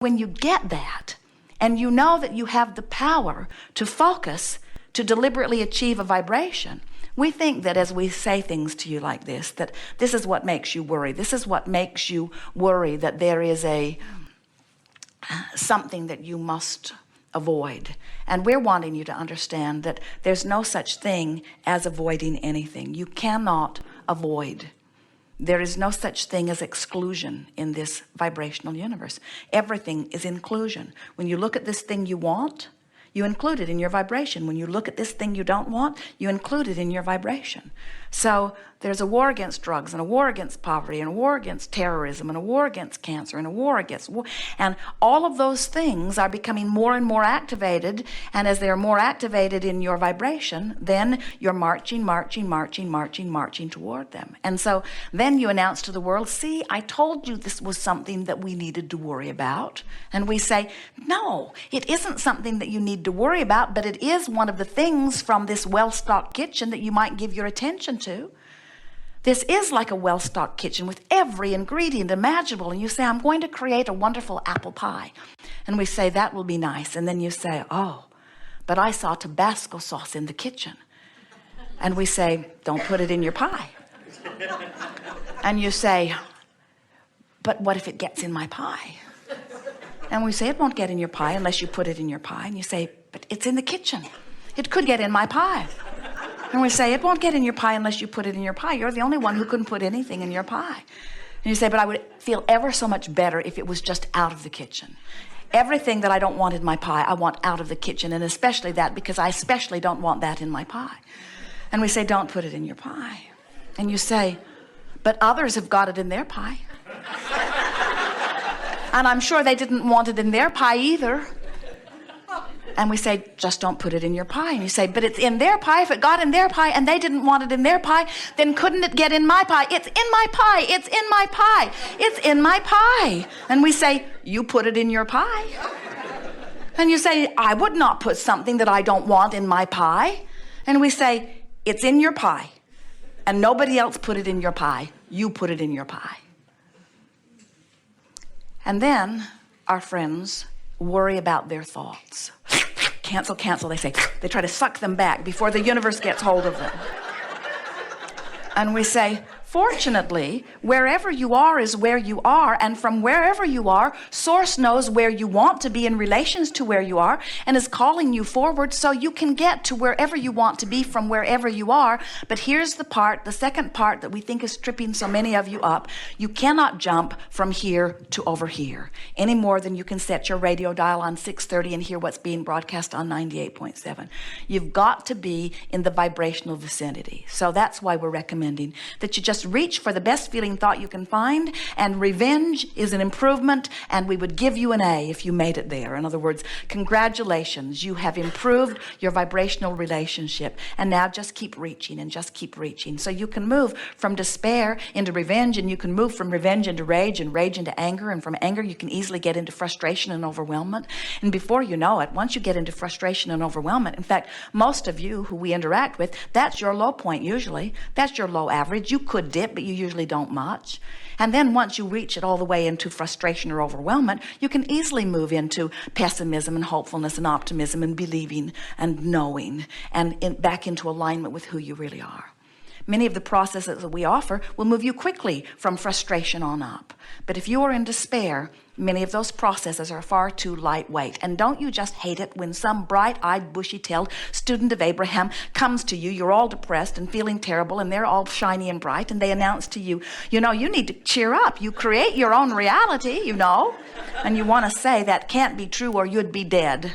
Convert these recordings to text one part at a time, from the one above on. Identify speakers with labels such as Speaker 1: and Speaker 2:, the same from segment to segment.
Speaker 1: When you get that, and you know that you have the power to focus, to deliberately achieve a vibration, we think that as we say things to you like this, that this is what makes you worry. This is what makes you worry, that there is something that you must avoid. And we're wanting you to understand that there's no such thing as avoiding anything. You cannot avoid. There is no such thing as exclusion in this vibrational universe. Everything is inclusion. When you look at this thing you want, you include it in your vibration. When you look at this thing you don't want, you include it in your vibration. So there's a war against drugs, and a war against poverty, and a war against terrorism, and a war against cancer, and a war against war. And all of those things are becoming more and more activated. And as they're more activated in your vibration, then you're marching toward them. And so then you announce to the world, see, I told you this was something that we needed to worry about. And we say, no, it isn't something that you need to worry about, but it is one of the things from this well-stocked kitchen that you might give your attention to. This is like a well-stocked kitchen with every ingredient imaginable. And you say, I'm going to create a wonderful apple pie. And we say, that will be nice. And then you say, oh, but I saw Tabasco sauce in the kitchen. And we say, don't put it in your pie. And you say, but what if it gets in my pie? And we say, it won't get in your pie unless you put it in your pie. And you say, but it's in the kitchen. It could get in my pie. And we say, it won't get in your pie unless you put it in your pie. You're the only one who couldn't put anything in your pie. And you say, but I would feel ever so much better if it was just out of the kitchen. Everything that I don't want in my pie, I want out of the kitchen. And especially that, because I especially don't want that in my pie. And we say, don't put it in your pie. And you say, but others have got it in their pie. And I'm sure they didn't want it in their pie either. And we say, just don't put it in your pie. And you say, but it's in their pie. If it got in their pie and they didn't want it in their pie, then couldn't it get in my pie? It's in my pie. It's in my pie. It's in my pie. And we say, you put it in your pie. And you say, I would not put something that I don't want in my pie. And we say, it's in your pie. And nobody else put it in your pie. You put it in your pie. And then our friends worry about their thoughts. Cancel, cancel, they say. They try to suck them back before the universe gets hold of them. And we say, fortunately, wherever you are is where you are, and from wherever you are, Source knows where you want to be in relations to where you are, and is calling you forward so you can get to wherever you want to be from wherever you are. But here's the part, the second part that we think is tripping so many of you up. You cannot jump from here to over here any more than you can set your radio dial on 630 and hear what's being broadcast on 98.7. You've got to be in the vibrational vicinity. So that's why we're recommending that you just reach for the best feeling thought you can find, and revenge is an improvement, and we would give you an A if you made it there. In other words, congratulations, you have improved your vibrational relationship, and now just keep reaching and just keep reaching. So you can move from despair into revenge, and you can move from revenge into rage, and rage into anger, and from anger you can easily get into frustration and overwhelmment. And before you know it, once you get into frustration and overwhelmment, in fact, most of you who we interact with, that's your low point usually. That's your low average. You could dip, but you usually don't much. And then once you reach it all the way into frustration or overwhelmment, you can easily move into pessimism and hopefulness and optimism and believing and knowing and back into alignment with who you really are. Many of the processes that we offer will move you quickly from frustration on up. But if you are in despair, many of those processes are far too lightweight. And don't you just hate it when some bright-eyed, bushy-tailed student of Abraham comes to you, you're all depressed and feeling terrible, and they're all shiny and bright, and they announce to you, you know, you need to cheer up. You create your own reality, you know. And you want to say that can't be true or you'd be dead.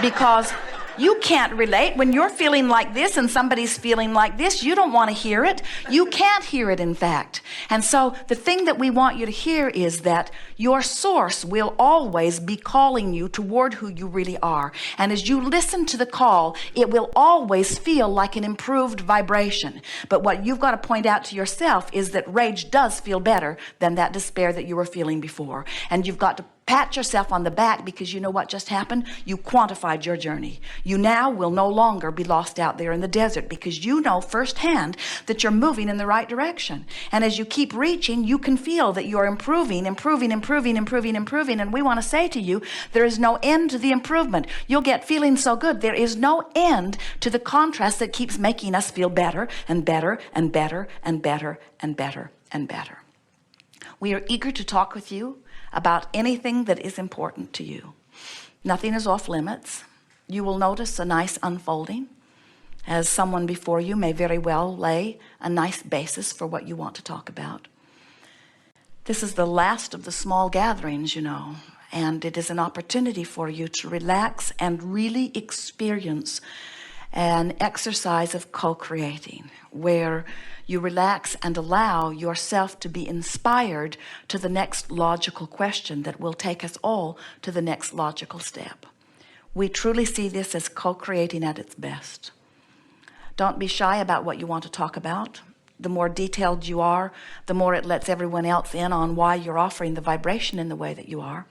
Speaker 1: Because you can't relate. When you're feeling like this and somebody's feeling like this, you don't want to hear it. You can't hear it, in fact. And so the thing that we want you to hear is that your source will always be calling you toward who you really are. And as you listen to the call, it will always feel like an improved vibration. But what you've got to point out to yourself is that rage does feel better than that despair that you were feeling before. And you've got to Pat yourself on the back, because you know what just happened? You quantified your journey. You now will no longer be lost out there in the desert, because you know firsthand that you're moving in the right direction. And as you keep reaching, you can feel that you're improving. And we want to say to you, there is no end to the improvement. You'll get feeling so good. There is no end to the contrast that keeps making us feel better and better and better and better and better and better. We are eager to talk with you about anything that is important to you. Nothing is off limits. You will notice a nice unfolding, as someone before you may very well lay a nice basis for what you want to talk about. This is the last of the small gatherings, you know, and it is an opportunity for you to relax and really experience an exercise of co-creating, where you relax and allow yourself to be inspired to the next logical question that will take us all to the next logical step. We truly see this as co-creating at its best. Don't be shy about what you want to talk about. The more detailed you are, the more it lets everyone else in on why you're offering the vibration in the way that you are.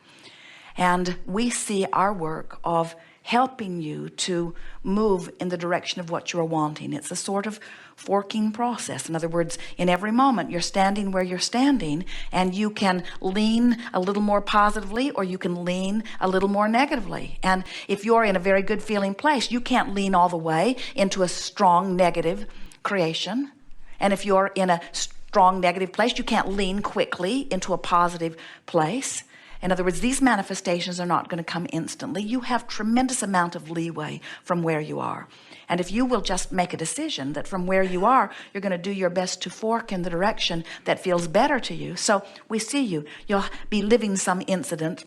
Speaker 1: And we see our work of helping you to move in the direction of what you're wanting. It's a sort of forking process. In other words, in every moment you're standing where you're standing, and you can lean a little more positively, or you can lean a little more negatively. And if you're in a very good feeling place, you can't lean all the way into a strong negative creation. And if you're in a strong negative place, you can't lean quickly into a positive place. In other words, these manifestations are not going to come instantly. You have tremendous amount of leeway from where you are. And if you will just make a decision that from where you are, you're going to do your best to fork in the direction that feels better to you. So we see you. You'll be living some incident,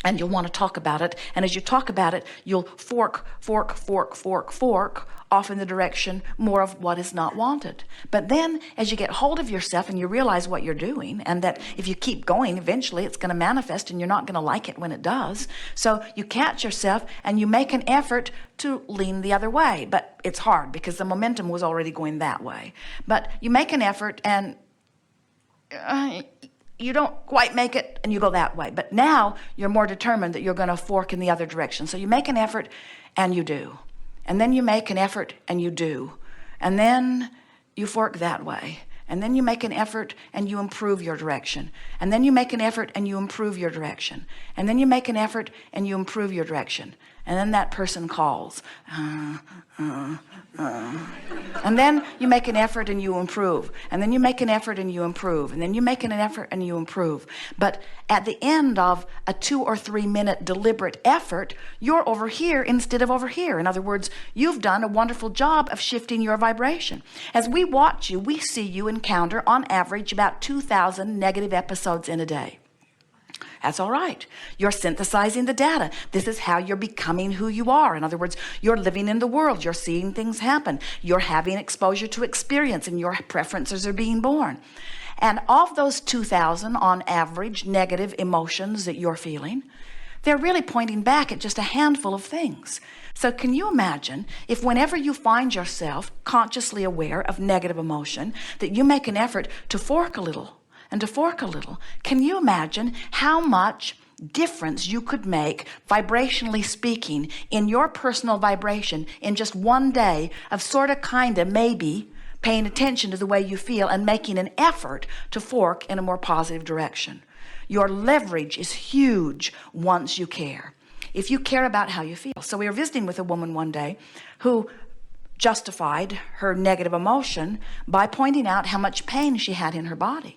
Speaker 1: and you'll want to talk about it. And as you talk about it, you'll fork off in the direction more of what is not wanted. But then as you get hold of yourself and you realize what you're doing, and that if you keep going, eventually it's going to manifest and you're not going to like it when it does. So you catch yourself and you make an effort to lean the other way. But it's hard because the momentum was already going that way. But you make an effort and you don't quite make it and you go that way. But now you're more determined that you're going to fork in the other direction. So you make an effort and you do. And then you make an effort and you do. And then you fork that way. And then you make an effort and you improve your direction. And then you make an effort and you improve your direction. And then you make an effort and you improve your direction. And then that person calls. And then you make an effort and you improve. And then you make an effort and you improve. And then you make an effort and you improve. But at the end of a 2 or 3 minute deliberate effort, you're over here instead of over here. In other words, you've done a wonderful job of shifting your vibration. As we watch you, we see you encounter on average about 2,000 negative episodes in a day. That's all right. You're synthesizing the data. This is how you're becoming who you are. In other words, you're living in the world. You're seeing things happen. You're having exposure to experience, and your preferences are being born. And of those 2,000 on average negative emotions that you're feeling, they're really pointing back at just a handful of things. So can you imagine if whenever you find yourself consciously aware of negative emotion, that you make an effort to fork a little and to fork a little? Can you imagine how much difference you could make, vibrationally speaking, in your personal vibration in just one day of sort of kind of maybe paying attention to the way you feel and making an effort to fork in a more positive direction? Your leverage is huge once you care, if you care about how you feel. So we were visiting with a woman one day who justified her negative emotion by pointing out how much pain she had in her body.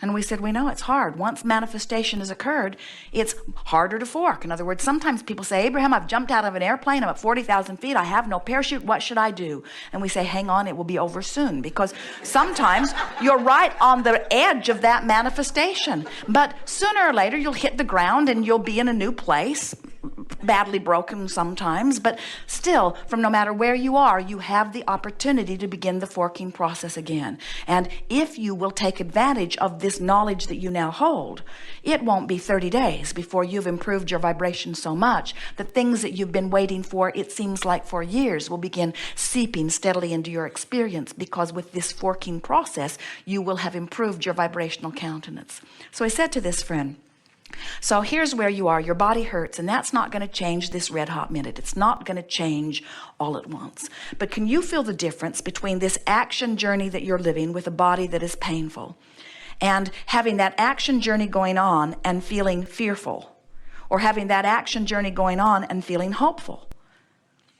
Speaker 1: And we said, we know it's hard. Once manifestation has occurred, it's harder to fork. In other words, sometimes people say, Abraham, I've jumped out of an airplane. I'm at 40,000 feet. I have no parachute. What should I do? And we say, hang on, it will be over soon. Because sometimes you're right on the edge of that manifestation. But sooner or later, you'll hit the ground and you'll be in a new place, badly broken sometimes. But still, from no matter where you are, you have the opportunity to begin the forking process again. And if you will take advantage of this knowledge that you now hold, it won't be 30 days before you've improved your vibration so much that things that you've been waiting for, it seems like for years, will begin seeping steadily into your experience, because with this forking process, you will have improved your vibrational countenance. So I said to this friend, So here's where you are. Your body hurts, and that's not going to change this red hot minute. It's not going to change all at once. But can you feel the difference between this action journey that you're living with a body that is painful and having that action journey going on and feeling fearful, or having that action journey going on and feeling hopeful?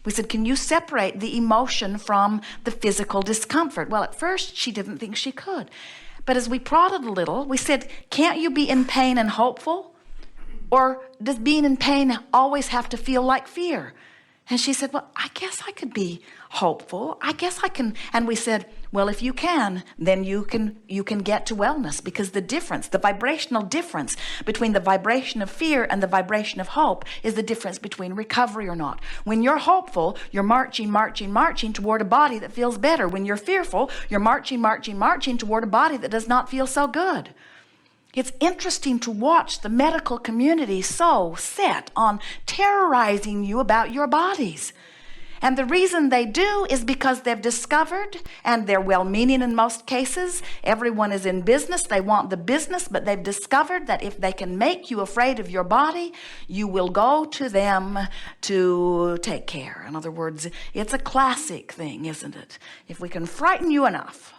Speaker 1: We said, can you separate the emotion from the physical discomfort? Well, at first she didn't think she could. But as we prodded a little, we said, can't you be in pain and hopeful? Or does being in pain always have to feel like fear? And she said, well, I guess I could be hopeful. I guess I can. And we said, well, if you can, then you can get to wellness, because the difference, the vibrational difference between the vibration of fear and the vibration of hope is the difference between recovery or not. When you're hopeful, you're marching toward a body that feels better. When you're fearful, you're marching toward a body that does not feel so good. It's interesting to watch the medical community so set on terrorizing you about your bodies. And the reason they do is because they've discovered, and they're well-meaning in most cases, everyone is in business, they want the business, but they've discovered that if they can make you afraid of your body, you will go to them to take care. In other words, it's a classic thing, isn't it? If we can frighten you enough,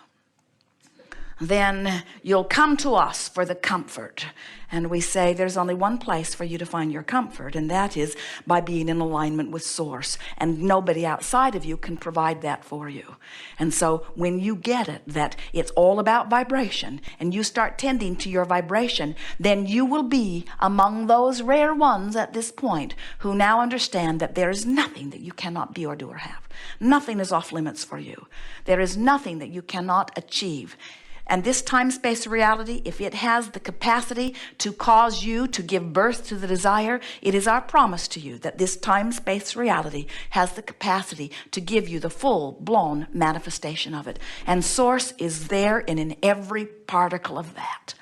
Speaker 1: then you'll come to us for the comfort. And we say there's only one place for you to find your comfort, and that is by being in alignment with Source. And nobody outside of you can provide that for you. And so when you get it, that it's all about vibration, and you start tending to your vibration, then you will be among those rare ones at this point who now understand that there is nothing that you cannot be or do or have. Nothing is off limits for you. There is nothing that you cannot achieve. And this time-space reality, if it has the capacity to cause you to give birth to the desire, it is our promise to you that this time-space reality has the capacity to give you the full-blown manifestation of it. And Source is there and in every particle of that.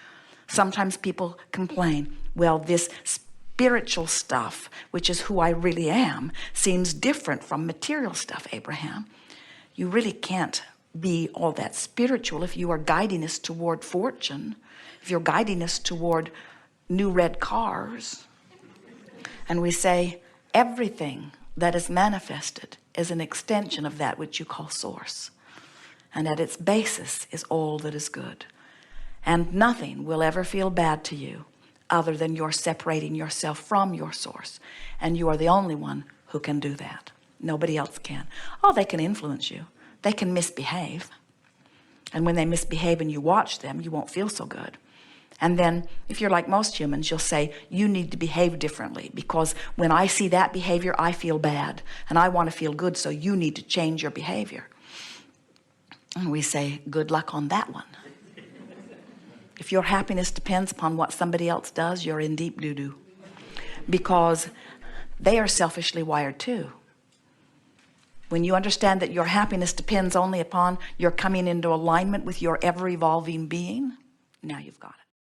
Speaker 1: Sometimes people complain, well, this spiritual stuff, which is who I really am, seems different from material stuff, Abraham. You really can't be all that spiritual if you are guiding us toward fortune, if you're guiding us toward new red cars. And we say everything that is manifested is an extension of that which you call Source, and at its basis is all that is good, and nothing will ever feel bad to you other than you're separating yourself from your Source, and you are the only one who can do that. Nobody else can. Oh, they can influence you. They can misbehave. And when they misbehave and you watch them, you won't feel so good. And then if you're like most humans, you'll say, you need to behave differently, because when I see that behavior, I feel bad and I want to feel good. So you need to change your behavior. And we say, good luck on that one. If your happiness depends upon what somebody else does, you're in deep doo-doo, because they are selfishly wired too. When you understand that your happiness depends only upon your coming into alignment with your ever-evolving being, now you've got it.